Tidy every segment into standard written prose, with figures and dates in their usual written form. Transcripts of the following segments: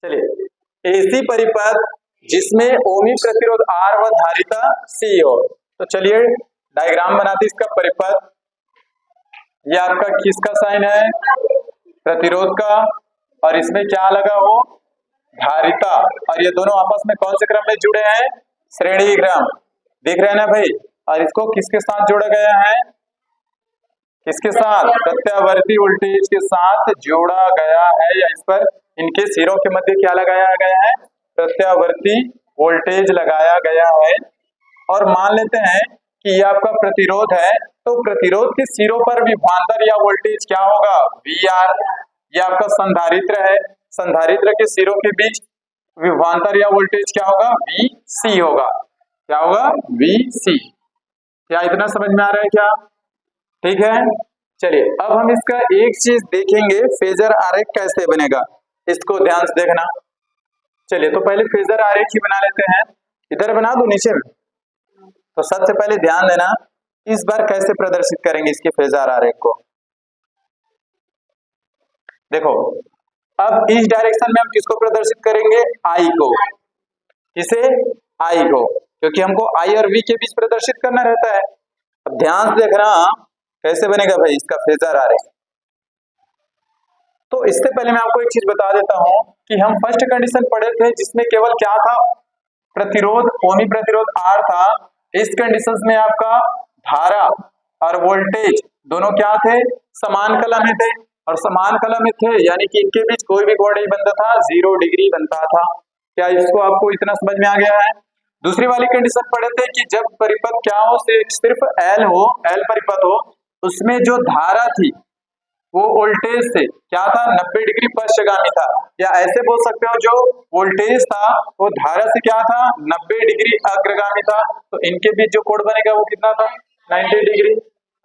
चलिए, एसी परिपथ जिसमें ओमी प्रतिरोध R व धारिता C हो, तो चलिए डायग्राम बनाते इसका परिपथ। ये आपका किसका साइन है? प्रतिरोध का, और इसमें क्या लगा हो? धारिता। और ये दोनों आपस में कौन से क्रम में जुड़े हैं? श्रेणी क्रम। दिख रहे हैं ना भाई? और इसको किसके साथ जोड़ा गया है? किसके साथ? प्रत्यावर्ती वोल्टेज के साथ जोड़ा गया है, या इस पर इनके सिरों के मध्य क्या लगाया गया है? प्रत्यावर्ती वोल्टेज लगाया गया है। और मान लेते हैं कि ये आपका प्रतिरोध है, तो प्रतिरोध के सिरों पर विभवांतर या वोल्टेज क्या होगा? VR। ये आपका संधारित्र है, संधारित्र के सिरों के बीच विभवांतर या वोल्टेज क्या होगा? VC होगा। क्या होगा? VC। क्या इतना समझ में आ रहा है क्या? ठीक है। चलिए, अब हम इसका एक चीज देखेंगे, फेजर आरेख कैसे बनेगा, इसको ध्यान से देखना। चलिए, तो पहले फेजर आरेख ही बना लेते हैं। इधर बना दो नीचे में। तो सबसे पहले ध्यान देना, इस बार कैसे प्रदर्शित करेंगे इसके फेजर आरेख को। देखो, अब इस डायरेक्शन में हम किसको प्रदर्शित करेंगे? I को। किसे? I को, क्योंकि हमको I और V के बीच प्रदर्शित करना रहता है। अब ध्यान से देखना कैसे बनेगा भाई इसका फेजर आरेख। तो इससे पहले मैं आपको एक चीज बता देता हूं कि हम फर्स्ट कंडीशन पढ़े थे जिसमें केवल क्या था? प्रतिरोध, ओमी प्रतिरोध R था। इस कंडीशन में आपका धारा और वोल्टेज दोनों क्या थे? समान कलम में थे। और समान कलम में थे यानी कि इनके बीच कोई भी कोण नहीं बनता था, 0 डिग्री बनता था। क्या इसको आपको इतना समझ में आ गया है? दूसरी वाली कंडीशन पढ़े थे कि जब परिपथ क्या हो, सिर्फ L हो, L परिपथ हो, उसमें जो धारा थी वो वोल्टेज से क्या था? 90 डिग्री पश्चगामी था। या ऐसे बोल सकते हो, जो वोल्टेज था वो धारा से क्या था? 90 डिग्री अग्रगामी था। तो इनके बीच जो कोण बनेगा वो कितना था? 90 डिग्री,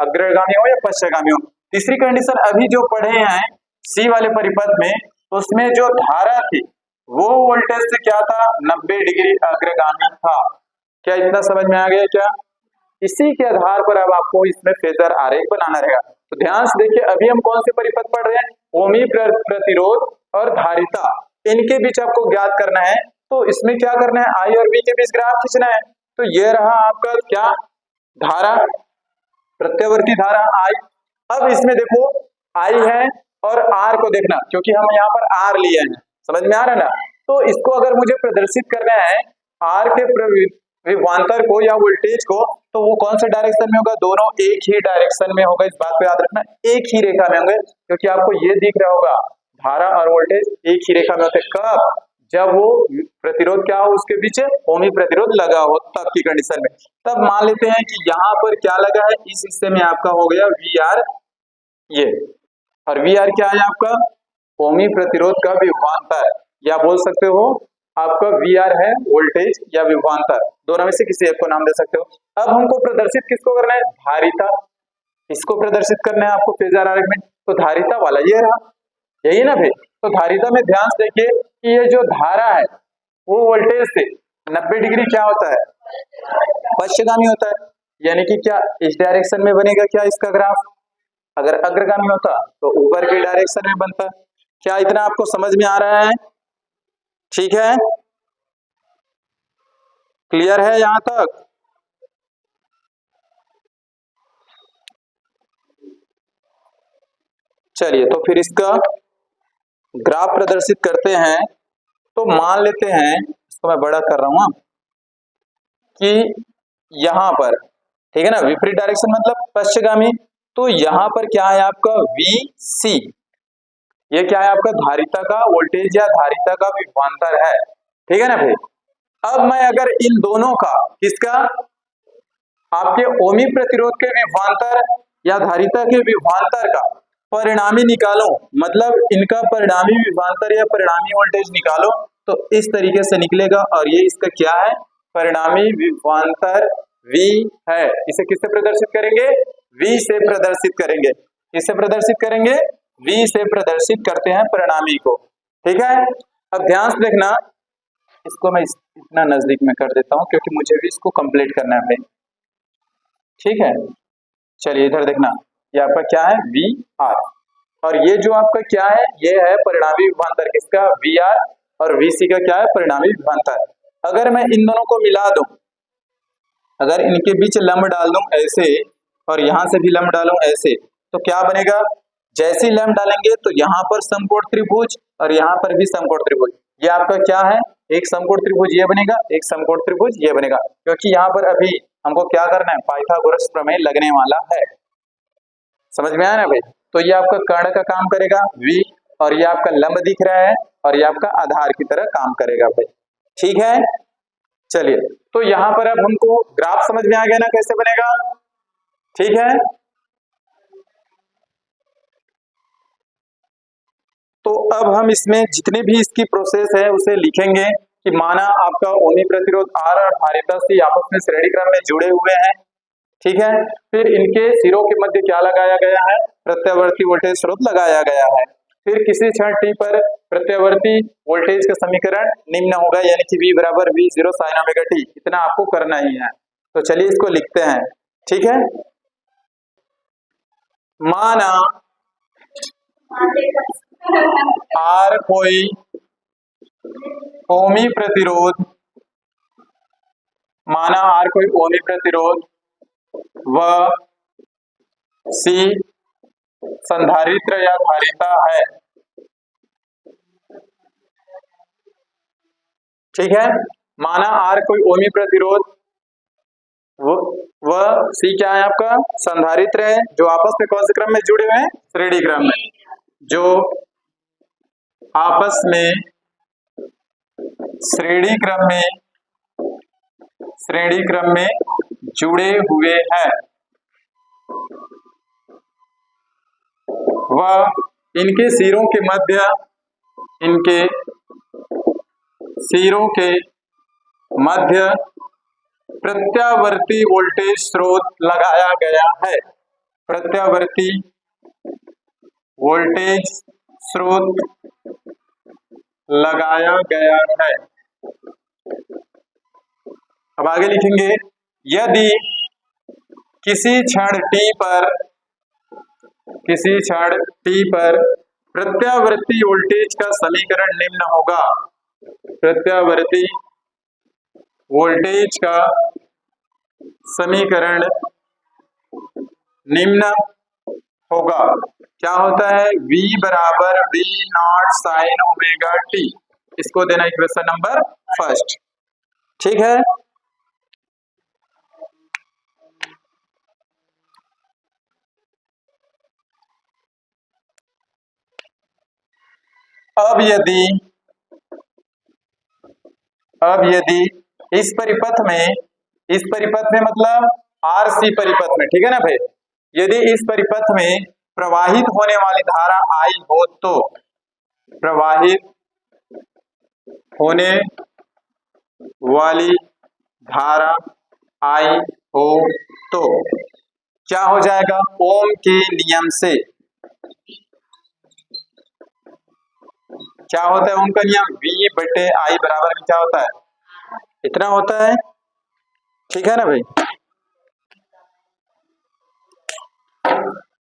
अग्रगामी हो या पश्चगामी हो। तीसरी कंडीशन अभी जो पढ़े हैं सी वाले परिपथ में, उसमें जो धारा थी वो वोल्टेज से क्या था? 90 डिग्री अग्रगामी था। क्या इतना समझ में आ गया क्या? इसी के आधार पर अब आपको इसमें फेजर आरेख बनाना रहेगा। तो ध्यान से देखिए, अभी हम कौन से परिपथ पढ़ रहे हैं? ओमी प्रतिरोध और धारिता, इनके बीच आपको ज्ञात करना है। तो इसमें क्या करना है? I और V के बीच ग्राफ खींचना है। तो ये रहा आपका क्या? धारा, प्रत्यावर्ती धारा I। अब इसमें देखो I है और R को देखना, क्योंकि हम यहाँ पर R लिए हैं। समझ में आ रहा है ना? तो इसको अगर मुझे प्रदर्शित करना है R के विभवांतर को या वोल्टेज को, तो वो कौन से डायरेक्शन में होगा? दोनों एक ही डायरेक्शन में होगा। इस बात को याद रखना, एक ही रेखा में होंगे, क्योंकि आपको ये दिख रहा होगा धारा और वोल्टेज एक ही रेखा में होते। कब? जब वो प्रतिरोध क्या हो, उसके बीच ओमी प्रतिरोध लगा हो, तब की कंडीशन में। तब मान लेते हैं कि यहाँ पर क्या लगा है? इस हिस्से में आपका हो गया VR ये, और VR क्या है आपका? ओमी प्रतिरोध का विभवांतर, या बोल सकते हो आपका VR है वोल्टेज या विभवांतर, दोनों में से किसी एक को नाम दे सकते हो। अब हमको प्रदर्शित किसको करना है? धारिता। इसको प्रदर्शित करना है आपको फेजर आरेख में। तो धारिता वाला ये रहा, यही ना भाई? तो धारिता में ध्यान से देखिए कि ये जो धारा है वो वोल्टेज से 90 डिग्री क्या होता है? पश्चगामी होता है। यानी कि क्या इस डायरेक्शन में बनेगा क्या इसका ग्राफ? अगर अग्रगामी होता तो ऊपर के डायरेक्शन में बनता। क्या इतना आपको समझ में आ रहा है? ठीक है, क्लियर है यहां तक? चलिए, तो फिर इसका ग्राफ प्रदर्शित करते हैं। तो मान लेते हैं, इसको मैं बड़ा कर रहा हूं कि यहां पर, ठीक है ना, विपरीत डायरेक्शन मतलब पश्चगामी। तो यहां पर क्या है आपका? VC। ये क्या है आपका? धारिता का वोल्टेज या धारिता का विभवांतर है। ठीक है ना भाई? अब मैं अगर इन दोनों का, किसका? आपके ओमी प्रतिरोध के विभवांतर या धारिता के विभवांतर का परिणामी निकालो, मतलब इनका परिणामी विभवांतर या परिणामी वोल्टेज निकालो, तो इस तरीके से निकलेगा। और ये इसका क्या है? परिणामी विभवांतर V है। इसे किससे प्रदर्शित करेंगे? V से प्रदर्शित करेंगे। किससे प्रदर्शित करेंगे? V से प्रदर्शित करते हैं परिणामी को। ठीक है, अब ध्यान से देखना, इसको मैं इतना नजदीक में कर देता हूं क्योंकि मुझे भी इसको कंप्लीट करना है भाई। ठीक है, चलिए इधर देखना, ये आपका क्या है? VR। और ये जो आपका क्या है? ये है परिणामी विभवांतर, किसका? VR और VC का क्या है, परिणामी विभवांतर। अगर मैं इन दोनों को मिला दूं, अगर इनके बीच लंब डाल दूं ऐसे और यहां से भी लंब डालूं ऐसे, तो क्या बनेगा, जैसे ही लंब डालेंगे तो यहाँ पर समकोण त्रिभुज और यहाँ पर भी समकोण त्रिभुज। ये आपका क्या है, एक समकोण त्रिभुज ये बनेगा, एक समकोण त्रिभुज ये बनेगा, क्योंकि यहाँ पर अभी हमको क्या करना है, पाइथागोरस प्रमेय लगने वाला है। समझ में आया ना भाई। तो ये आपका कर्ण का काम करेगा V, और ये आपका लंब दिख रहा है और ये आपका आधार की तरह काम करेगा भाई। ठीक है, चलिए तो यहाँ पर अब हमको ग्राफ समझ में आ गया ना कैसे बनेगा। ठीक है, तो अब हम इसमें जितने भी इसकी प्रोसेस है उसे लिखेंगे कि माना आपका ओमी प्रतिरोध R और धारिता C आपस में श्रेणी क्रम में जुड़े हुए हैं। ठीक है, फिर इनके सिरों के मध्य क्या लगाया गया है, प्रत्यावर्ती वोल्टेज स्रोत लगाया गया है। फिर किसी क्षण t पर प्रत्यावर्ती वोल्टेज का समीकरण निम्न होगा, यानी कि V बराबर V0 sin ओमेगा t। इतना आपको करना ही है। तो चलिए इसको लिखते हैं। ठीक है, माना R कोई ओमी प्रतिरोध, माना R कोई ओमी प्रतिरोध व C संधारित्र या धारिता है। ठीक है, माना R कोई ओमी प्रतिरोध व C क्या है आपका, संधारित्र है, जो आपस में कौन से क्रम में जुड़े हुए हैं, श्रेणी क्रम में, जो आपस में श्रेणी क्रम में जुड़े हुए हैं व इनके सिरों के मध्य प्रत्यावर्ती वोल्टेज स्रोत लगाया गया है। प्रत्यावर्ती वोल्टेज स्रोत लगाया गया है। अब आगे लिखेंगे, यदि किसी क्षण t पर प्रत्यावर्ती वोल्टेज का समीकरण निम्न होगा, प्रत्यावर्ती वोल्टेज का समीकरण निम्न होगा, क्या होता है, V बराबर V0 sin ओमेगा t। इसको देना इक्वेशन नंबर फर्स्ट। ठीक है, अब यदि इस परिपथ में मतलब RC परिपथ में, ठीक है ना भाई, यदि इस परिपथ में प्रवाहित होने वाली धारा I हो तो, प्रवाहित होने वाली धारा I हो तो क्या हो जाएगा, ओम के नियम से क्या होता है, ओम का नियम V बटे I बराबर में क्या होता है, इतना होता है। ठीक है ना भाई,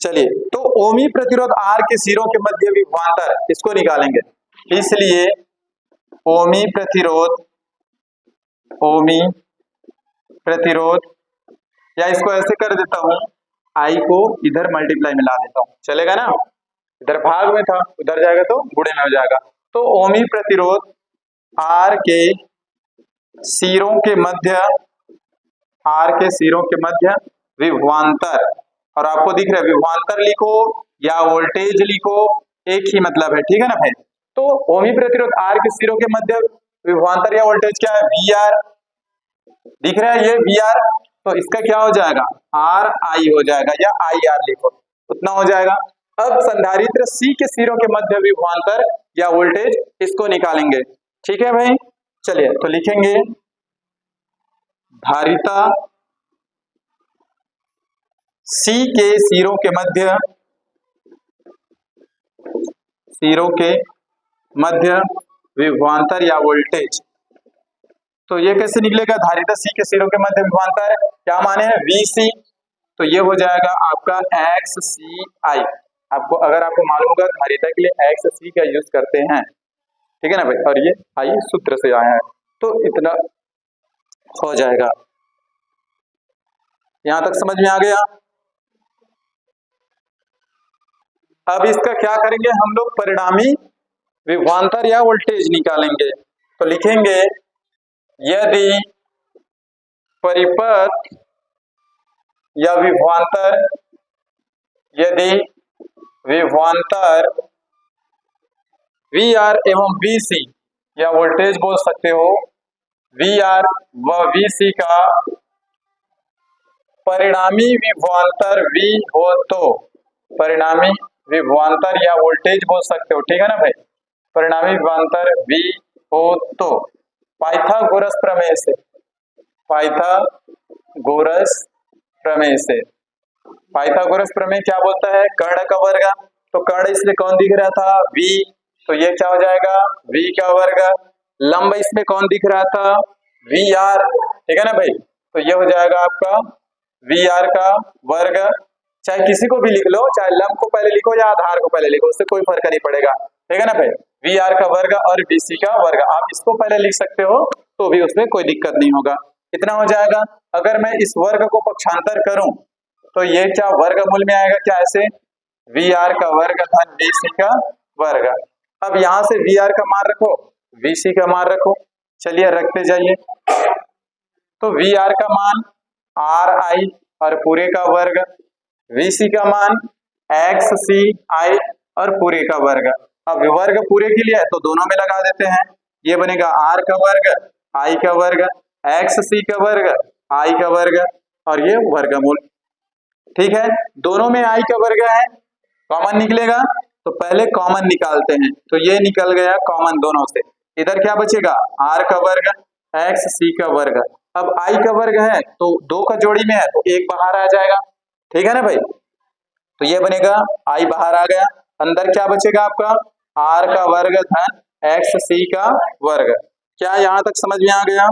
चलिए तो ओमी प्रतिरोध R के सिरों के मध्य विभवांतर इसको निकालेंगे। इसलिए ओमी प्रतिरोध या इसको ऐसे कर देता हूं, I को इधर मल्टीप्लाई मिला देता हूं, चलेगा ना, इधर भाग में था उधर जाएगा तो गुणे में हो जाएगा। तो ओमी प्रतिरोध R के सिरों के मध्य विभवांतर, और आपको दिख रहा है विभवांतर लिखो या वोल्टेज लिखो एक ही मतलब है। ठीक है ना भाई, तो ओमी प्रतिरोध R के सिरों के मध्य विभवांतर या वोल्टेज क्या है, VR दिख रहा है, ये VR, तो इसका क्या हो जाएगा, RI हो जाएगा या IR लिखो, उतना हो जाएगा। अब संधारित्र C के सिरों के मध्य विभवांतर या वोल्टेज इसको निकालेंगे। ठीक है भाई, चलिए तो लिखेंगे, धारिता C के सिरों के मध्य विभवांतर या वोल्टेज, तो ये कैसे निकलेगा, धारिता C के सिरों के मध्य विभवांतर क्या माने हैं, VC, तो ये हो जाएगा आपका XCI। अगर आपको मालूम होगा धारिता के लिए XC का यूज करते हैं। ठीक है ना भाई, और ये आई सूत्र से आया है, तो इतना हो जाएगा। यहां तक समझ में आ गया। अब इसका क्या करेंगे हम लोग, परिणामी विभवांतर या वोल्टेज निकालेंगे। तो लिखेंगे यदि परिपथ या विभवांतर, यदि विभवांतर वी आर एवं वी सी, या वोल्टेज बोल सकते हो, वी आर व वी सी का परिणामी विभवांतर V हो तो, परिणामी विभवांतर या वोल्टेज बोल सकते हो, ठीक है ना भाई, परिणामी विभवांतर V हो तो पाइथागोरस प्रमेय से, पाइथागोरस प्रमेय से, पाइथागोरस प्रमेय क्या बोलता है, कर्ण का वर्ग, तो कर्ण इसमें कौन दिख रहा था, V, तो ये क्या हो जाएगा V का वर्ग, लंब इसमें कौन दिख रहा था, VR, ठीक है ना भाई, तो ये हो जाएगा आपका VR का वर्ग, चाहे किसी को भी लिख लो, चाहे लंब को पहले लिखो या आधार को पहले लिखो, उससे कोई फर्क नहीं पड़ेगा, ठीक है ना भाई, VR का वर्ग और VC का वर्ग, आप इसको पहले लिख सकते हो तो भी उसमें कोई दिक्कत नहीं होगा, इतना हो जाएगा। अगर मैं इस वर्ग को पक्षांतर करूं तो ये क्या वर्गमूल में आएगा, क्या ऐसे VR का वर्ग धन VC का वर्ग। अब यहां से VR का मान रखो, VC का मान रखो, चलिए रखते जाइए, तो VR का मान RI और पूरे का वर्ग, VC का मान XCI और पूरे का वर्ग। अब वर्ग पूरे के लिए है तो दोनों में लगा देते हैं, ये बनेगा R का वर्ग I का वर्ग, XC का वर्ग I का वर्ग और ये वर्गमूल, ठीक है, दोनों में I का वर्ग है, कॉमन निकलेगा, तो पहले कॉमन निकालते हैं, तो ये निकल गया कॉमन दोनों से, इधर क्या बचेगा R का वर्ग XC का वर्ग, अब I का वर्ग है तो दो का जोड़ी में है तो एक बाहर आ जाएगा, ठीक है ना भाई, तो ये बनेगा I बाहर आ गया, अंदर क्या बचेगा आपका R का वर्ग धन XC का वर्ग। क्या यहां तक समझ में आ गया,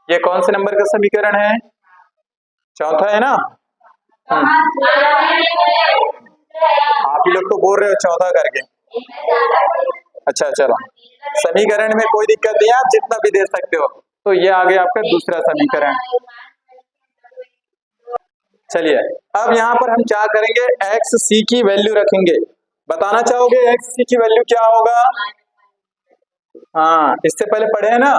ये कौन से नंबर का समीकरण है, चौथा है ना, आप ही लोग तो बोल रहे हो चौथा करके, अच्छा चलो, समीकरण में कोई दिक्कत नहीं है, आप जितना भी दे सकते हो, तो ये आ गया आपका दूसरा समीकरण। चलिए अब यहाँ पर हम क्या करेंगे, XC की वैल्यू रखेंगे, बताना चाहोगे XC की वैल्यू क्या होगा, हाँ इससे पहले पढ़े हैं ना,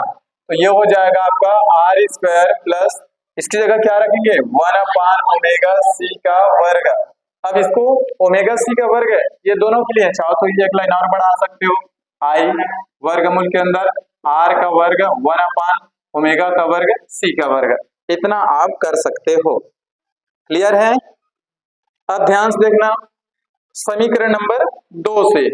तो ये हो जाएगा आपका R स्क्वायर प्लस, इसकी जगह क्या रखेंगे 1/ओमेगा C का वर्ग। अब इसको ओमेगा C का वर्ग है, ये दोनों के लिए, चाहो तो ये एक लाइन और बढ़ा सकते हो, I वर्गमूल के अंदर R का वर्ग 1/ओमेगा का वर्ग C का वर्ग, इतना आप कर सकते हो, क्लियर है। अब ध्यान से देखना समीकरण नंबर 2 से,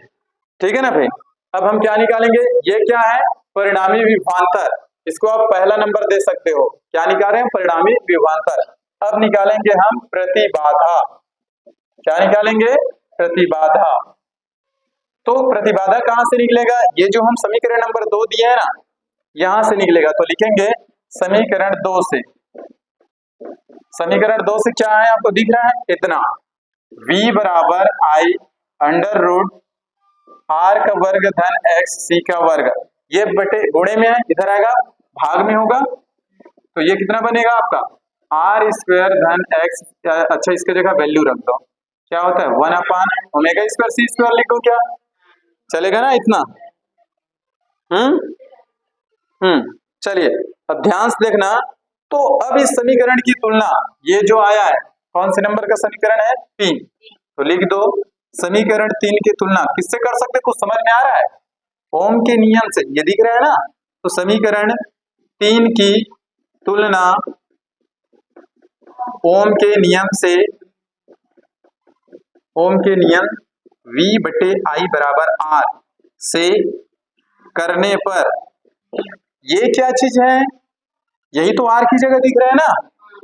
ठीक है ना भाई, अब हम क्या निकालेंगे, ये क्या है परिणामी विभवांतर, इसको आप पहला नंबर दे सकते हो, क्या निकाल रहे हैं परिणामी विभवांतर। अब निकालेंगे हम प्रतिबाधा, क्या निकालेंगे प्रतिबाधा, तो प्रतिबाधा कहां से निकलेगा, ये जो हम समीकरण नंबर 2 दिए है ना, यहां से निकलेगा, तो लिखेंगे समीकरण 2 से, समीकरण 2 से क्या है आपको दिख रहा है इतना, V बराबर I अंडर रूट R का वर्ग धन XC का वर्ग, ये बटे गुणे में है, इधर आएगा भाग में होगा, तो ये कितना बनेगा आपका R स्क्वायर धन X, अच्छा इसके जगह वैल्यू रख दो, क्या होता है 1/ओमेगा स्क्वायर C स्क्वायर लिखो, क्या चलेगा ना इतना, चलिए अब ध्यान से देखना, तो अब इस समीकरण की तुलना, ये जो आया है कौन से नंबर का समीकरण है 3, तो लिख दो समीकरण 3 की तुलना किससे कर सकते, कुछ समझ में आ रहा है, ओम के नियम से, ये दिख रहा है ना, तो समीकरण 3 की तुलना ओम के नियम से, ओम के नियम V बटे I बराबर R से करने पर, ये क्या चीज है, यही तो R की जगह दिख रहा है ना,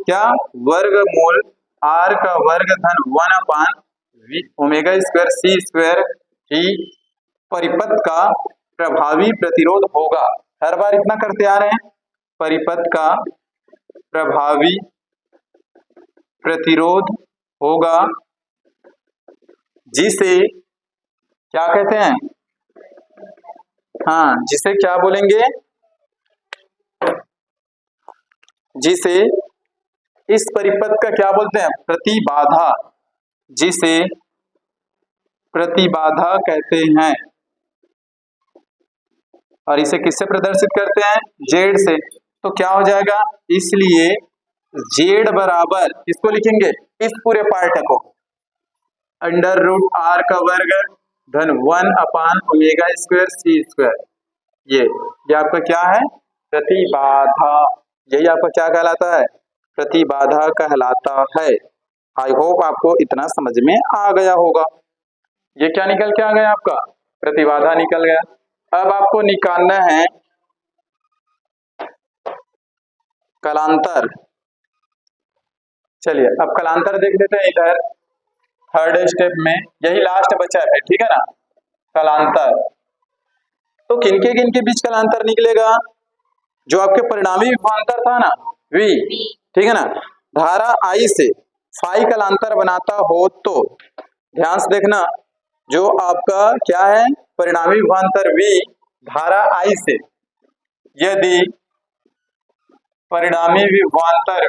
क्या वर्गमूल R का वर्ग धन 1/ओमेगा स्क्वायर C स्क्वायर ही परिपथ का प्रभावी प्रतिरोध होगा, हर बार इतना करते आ रहे हैं, परिपथ का प्रभावी प्रतिरोध होगा, जिसे क्या कहते हैं हाँ, जिसे क्या बोलेंगे, जिसे इस परिपथ का क्या बोलते हैं, प्रतिबाधा, जिसे प्रतिबाधा कहते हैं। और इसे किससे प्रदर्शित करते हैं, जेड से। तो क्या हो जाएगा, इसलिए जेड बराबर किसको लिखेंगे, इस पूरे पार्ट को, अंडर रूट आर का वर्ग धन 1/ओमेगा² सी स्क्वायर। ये आपका क्या है, प्रतिबाधा। यही आपका क्या कहलाता है, प्रतिबाधा कहलाता है। आई होप आपको इतना समझ में आ गया होगा। ये क्या निकल के आ गया आपका, प्रतिबाधा निकल गया। अब आपको निकालना है कलांतर। चलिए अब कलांतर देख लेते हैं इधर थर्ड स्टेप में, यही लास्ट बचा है, ठीक है ना। कलांतर तो किनके किनके बीच कलांतर निकलेगा, जो आपके परिणामी विभवांतर था ना V, ठीक है ना, धारा I से फाई कलांतर बनाता हो तो ध्यान से देखना, जो आपका क्या है, परिणामी विभवांतर V धारा I से, यदि परिणामी विभवांतर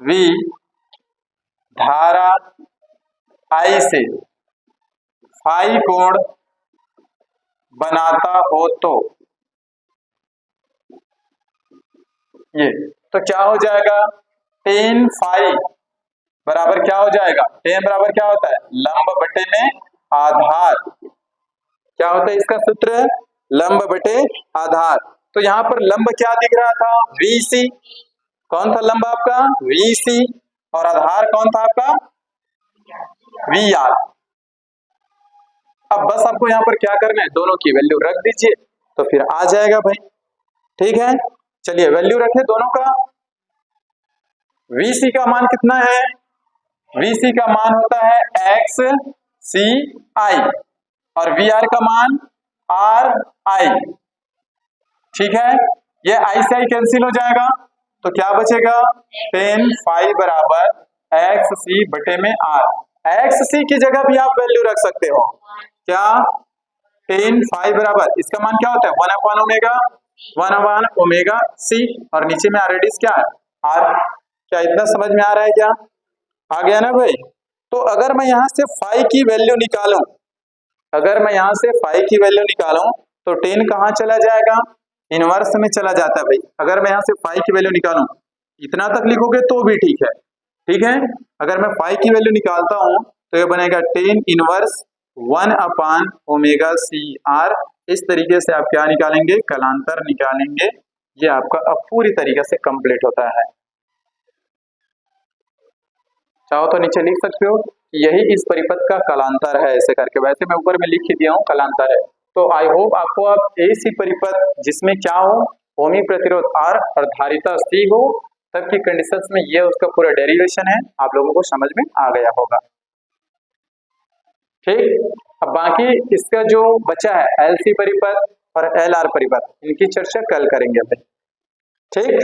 V धारा I से फाई कोण बनाता हो तो ये, तो क्या हो जाएगा, tan फाई बराबर क्या हो जाएगा, tan बराबर क्या होता है, लंब बटे में आधार। क्या होता है इसका सूत्र, लंब बटे आधार। तो यहाँ पर लंब क्या दिख रहा था, VC। कौन था लंब आपका, VC, और आधार कौन था आपका, VR। अब बस आपको यहाँ पर क्या करना है, दोनों की वैल्यू रख दीजिए तो फिर आ जाएगा भाई, ठीक है। चलिए वैल्यू रखे दोनों का। VC का मान कितना है, VC का मान होता है XCI और VR का मान RI, ठीक है। ये I से I कैंसिल हो जाएगा तो क्या बचेगा, tan फाई बराबर XC बटे में R। XC की जगह भी आप वैल्यू रख सकते हो, क्या, tan फाई बराबर इसका मान क्या होता है, 1/ओमेगा C, और नीचे में रेडियस क्या है, R। क्या इतना समझ में आ रहा है, क्या आ गया ना भाई। तो अगर मैं यहाँ से फाई की वैल्यू निकालूं, तो tan कहाँ चला जाएगा, इनवर्स में चला जाता है भाई। अगर मैं यहाँ से फाई की वैल्यू निकालूं, इतना तक लिखोगे तो भी ठीक है, ठीक है। अगर मैं फाई की वैल्यू निकालता हूं तो ये बनेगा tan इनवर्स 1/ओमेगा CR। इस तरीके से आप क्या निकालेंगे, कलांतर निकालेंगे। ये आपका अब पूरी तरीके से कंप्लीट होता है। चाहो तो नीचे लिख सकते हो, यही इस परिपथ का कलांतर है, ऐसे करके। वैसे मैं ऊपर में लिख ही दिया हूँ कलांतर है। तो आई होप आपको अब ऐसी परिपथ जिसमें क्या हो, ओमी प्रतिरोध R और धारिता C हो, तब की कंडीशंस में ये उसका पूरा डेरिवेशन है, आप लोगों को समझ में आ गया होगा, ठीक। अब बाकी इसका जो बचा है LC परिपथ और LR परिपथ, इनकी चर्चा कल करेंगे भाई, ठीक।